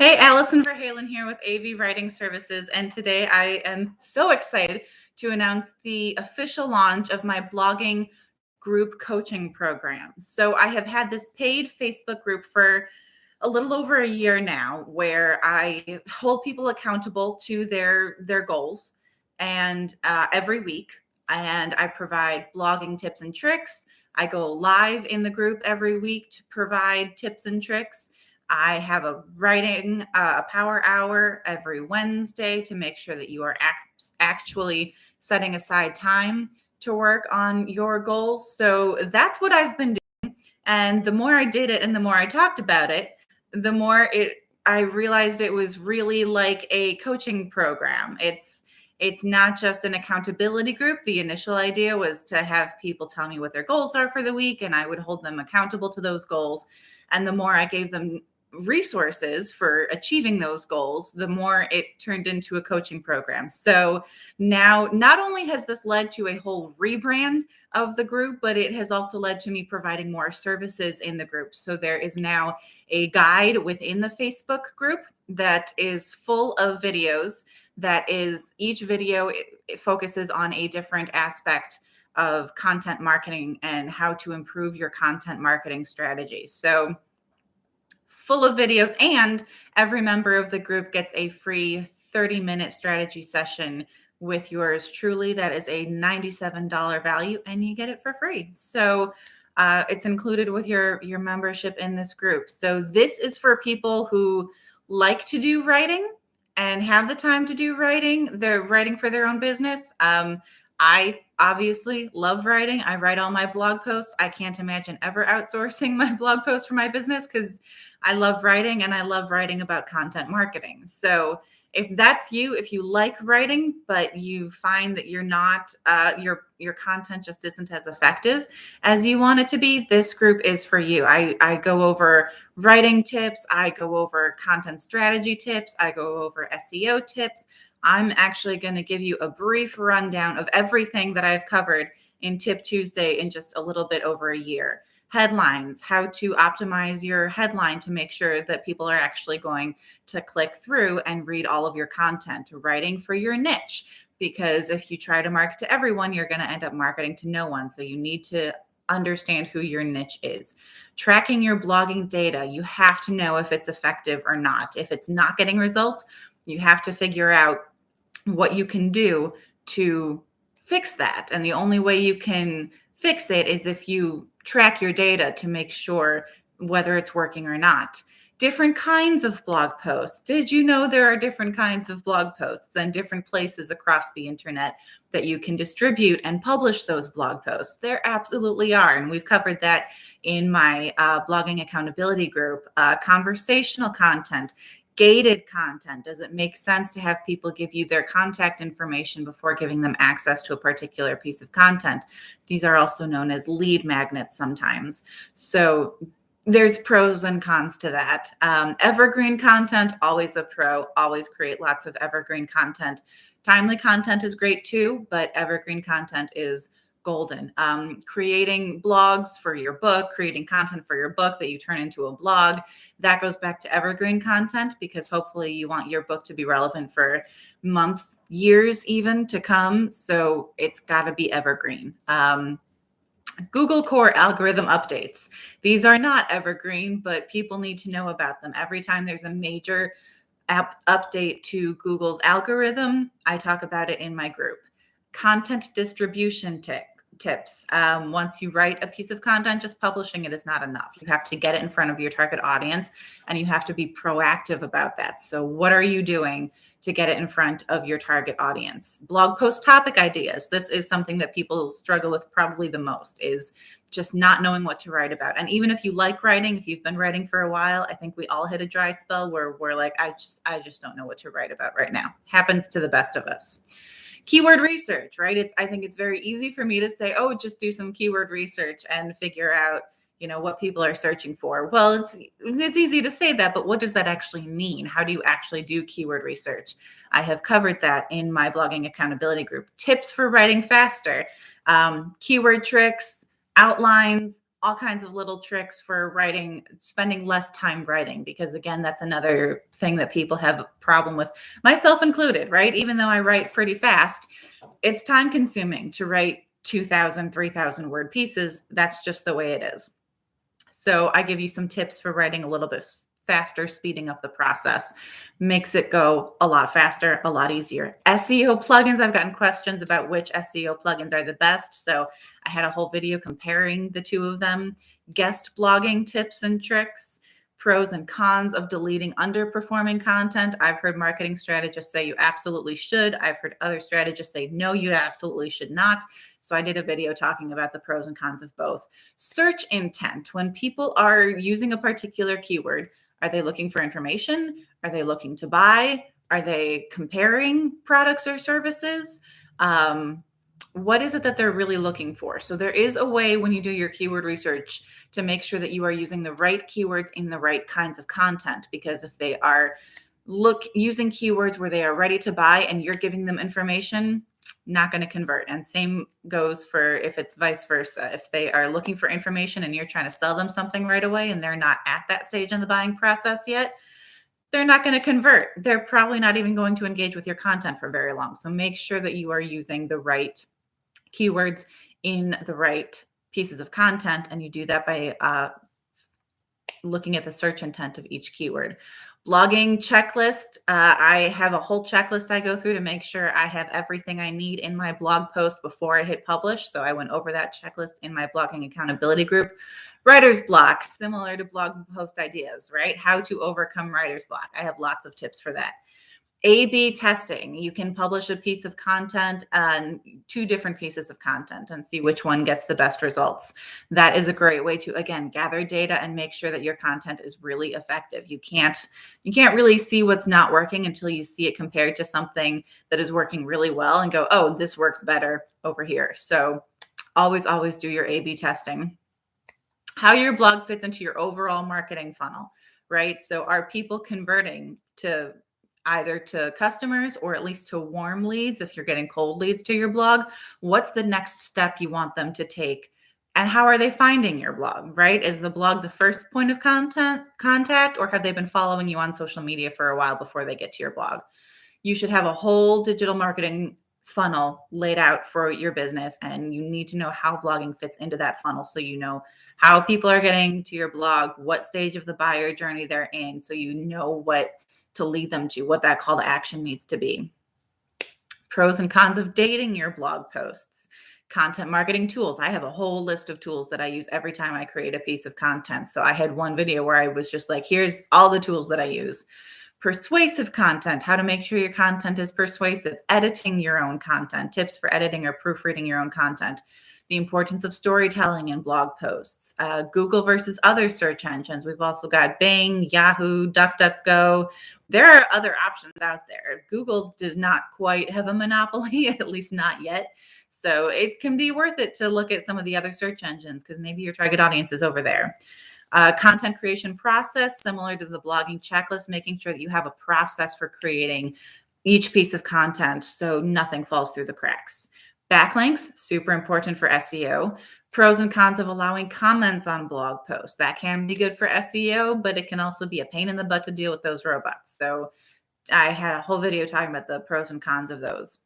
Hey, Allison Verhalen here with AV Writing Services, and today I am so excited to announce the official launch of my blogging group coaching program. So I have had this paid Facebook group for a little over a year now, where I hold people accountable to their goals, and every week, and I provide blogging tips and tricks. I go live in the group every week to provide tips and tricks. I have a writing a power hour every Wednesday to make sure that you are actually setting aside time to work on your goals. So that's what I've been doing. And the more I did it and the more I talked about it, the more I realized it was really like a coaching program. It's not just an accountability group. The initial idea was to have people tell me what their goals are for the week, and I would hold them accountable to those goals. And the more I gave them resources for achieving those goals, the more it turned into a coaching program. So now, not only has this led to a whole rebrand of the group, but it has also led to me providing more services in the group. So there is now a guide within the Facebook group that is full of videos. That is, each video it focuses on a different aspect of content marketing and how to improve your content marketing strategy. So full of videos, and every member of the group gets a free 30-minute strategy session with yours truly. That is a $97 value, and you get it for free. So it's included with your membership in this group. So this is for people who like to do writing and have the time to do writing. They're writing for their own business. I obviously love writing. I write all my blog posts. I can't imagine ever outsourcing my blog posts for my business because I love writing, and I love writing about content marketing. So if that's you, if you like writing, but you find that you're not, your content just isn't as effective as you want it to be, this group is for you. I go over writing tips. I go over content strategy tips. I go over SEO tips. I'm actually going to give you a brief rundown of everything that I've covered in Tip Tuesday in just a little bit over a year. Headlines, how to optimize your headline to make sure that people are actually going to click through and read all of your content. Writing for your niche, because if you try to market to everyone, you're going to end up marketing to no one. So you need to understand who your niche is. Tracking your blogging data. You have to know if it's effective or not. If it's not getting results, you have to figure out what you can do to fix that. And the only way you can fix it is if you track your data to make sure whether it's working or not. Different kinds of blog posts. Did you know there are different kinds of blog posts and different places across the internet that you can distribute and publish those blog posts? There absolutely are. And we've covered that in my blogging accountability group. Conversational content. Gated content. Does it make sense to have people give you their contact information before giving them access to a particular piece of content? These are also known as lead magnets sometimes. So there's pros and cons to that. Evergreen content, always a pro. Always create lots of evergreen content. Timely content is great too, but evergreen content is golden. Creating blogs for your book, creating content for your book that you turn into a blog, that goes back to evergreen content, because hopefully you want your book to be relevant for months, years even to come. So it's got to be evergreen. Google Core algorithm updates. These are not evergreen, but people need to know about them. Every time there's a major app update to Google's algorithm, I talk about it in my group. Content distribution tips. Once you write a piece of content, just publishing it is not enough. You have to get it in front of your target audience, and you have to be proactive about that. So what are you doing to get it in front of your target audience? Blog post topic ideas. This is something that people struggle with probably the most, is just not knowing what to write about. And even if you like writing, if you've been writing for a while, I think we all hit a dry spell where we're like, I just don't know what to write about right now. Happens to the best of us. Keyword research, right? I think it's very easy for me to say, oh, just do some keyword research and figure out, what people are searching for. Well, it's easy to say that, but what does that actually mean? How do you actually do keyword research? I have covered that in my blogging accountability group. Tips for writing faster, keyword tricks, outlines, all kinds of little tricks for writing, spending less time writing, because again, that's another thing that people have a problem with, myself included, right? Even though I write pretty fast, it's time consuming to write 2,000, 3,000 word pieces. That's just the way it is. So I give you some tips for writing a little bit faster, speeding up the process, makes it go a lot faster, a lot easier. SEO plugins, I've gotten questions about which SEO plugins are the best. So I had a whole video comparing the two of them. Guest blogging tips and tricks, pros and cons of deleting underperforming content. I've heard marketing strategists say you absolutely should. I've heard other strategists say, no, you absolutely should not. So I did a video talking about the pros and cons of both. Search intent. When people are using a particular keyword, are they looking for information? Are they looking to buy? Are they comparing products or services? What is it that they're really looking for? So there is a way when you do your keyword research to make sure that you are using the right keywords in the right kinds of content, because if they are using keywords where they are ready to buy and you're giving them information, not going to convert. And same goes for if it's vice versa. If they are looking for information and you're trying to sell them something right away and they're not at that stage in the buying process yet, they're not going to convert. They're probably not even going to engage with your content for very long. So make sure that you are using the right keywords in the right pieces of content. And you do that by looking at the search intent of each keyword. Blogging checklist. I have a whole checklist I go through to make sure I have everything I need in my blog post before I hit publish. So I went over that checklist in my blogging accountability group. Writer's block, similar to blog post ideas, right? How to overcome writer's block. I have lots of tips for that. A/B testing. You can publish a piece of content and two different pieces of content and see which one gets the best results. That is a great way to, again, gather data and make sure that your content is really effective. You can't really see what's not working until you see it compared to something that is working really well and go, oh, this works better over here. So always do your A/B testing. How your blog fits into your overall marketing funnel, right? So are people converting to either to customers or at least to warm leads? If you're getting cold leads to your blog, what's the next step you want them to take? And how are they finding your blog, right? Is the blog the first point of contact, or have they been following you on social media for a while before they get to your blog? You should have a whole digital marketing funnel laid out for your business, and you need to know how blogging fits into that funnel, so you know how people are getting to your blog, what stage of the buyer journey they're in, so you know what to lead them to, what that call to action needs to be. Pros and cons of dating your blog posts. Content marketing tools. I have a whole list of tools that I use every time I create a piece of content. So I had one video where I was just like, here's all the tools that I use. Persuasive content, how to make sure your content is persuasive. Editing your own content, tips for editing or proofreading your own content. The importance of storytelling in blog posts. Google versus other search engines. We've also got Bing, Yahoo, DuckDuckGo. There are other options out there. Google does not quite have a monopoly, at least not yet. So it can be worth it to look at some of the other search engines because maybe your target audience is over there. Content creation process, similar to the blogging checklist, making sure that you have a process for creating each piece of content so nothing falls through the cracks. Backlinks, super important for SEO. Pros and cons of allowing comments on blog posts. That can be good for SEO, but it can also be a pain in the butt to deal with those robots. So I had a whole video talking about the pros and cons of those.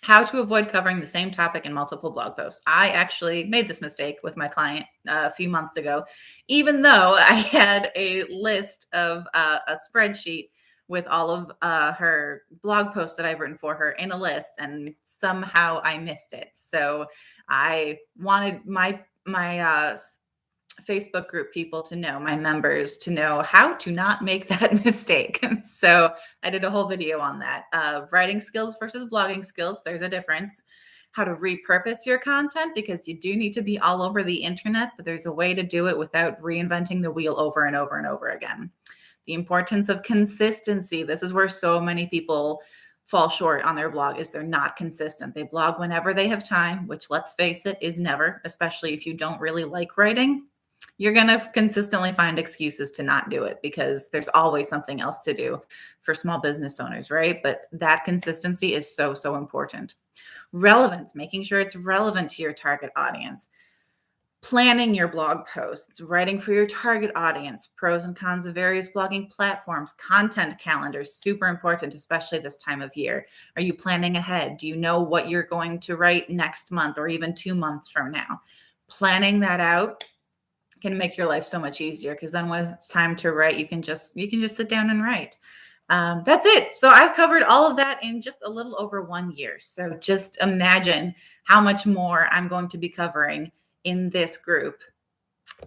How to avoid covering the same topic in multiple blog posts. I actually made this mistake with my client a few months ago, even though I had a list of a spreadsheet with all of her blog posts that I've written for her in a list, and somehow I missed it. So I wanted my Facebook group people to know, my members to know how to not make that mistake. So I did a whole video on that. Writing skills versus blogging skills. There's a difference. How to repurpose your content, because you do need to be all over the internet, but there's a way to do it without reinventing the wheel over and over and over again. The importance of consistency. This is where so many people fall short on their blog, is they're not consistent. They blog whenever they have time, which, let's face it, is never, especially if you don't really like writing. You're going to consistently find excuses to not do it because there's always something else to do for small business owners, right? But that consistency is so, so important. Relevance, making sure it's relevant to your target audience. planning your blog posts, writing for your target audience, pros and cons of various blogging platforms, content calendars, super important, especially this time of year. Are you planning ahead? Do you know what you're going to write next month or even 2 months from now? Planning that out can make your life so much easier, because then when it's time to write, you can just sit down and write. That's it. So I've covered all of that in just a little over 1 year. So just imagine how much more I'm going to be covering in this group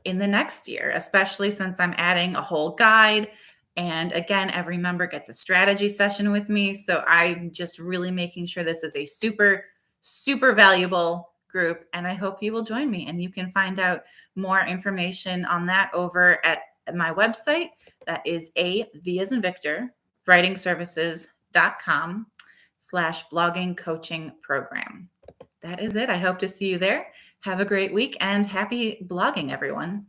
in the next year, especially since I'm adding a whole guide. And again, every member gets a strategy session with me. So I'm just really making sure this is a super, super valuable group. And I hope you will join me. And you can find out more information on that over at my website. That is V as in Victor, writingservices.com/blogging coaching program. That is it. I hope to see you there. Have a great week and happy blogging, everyone.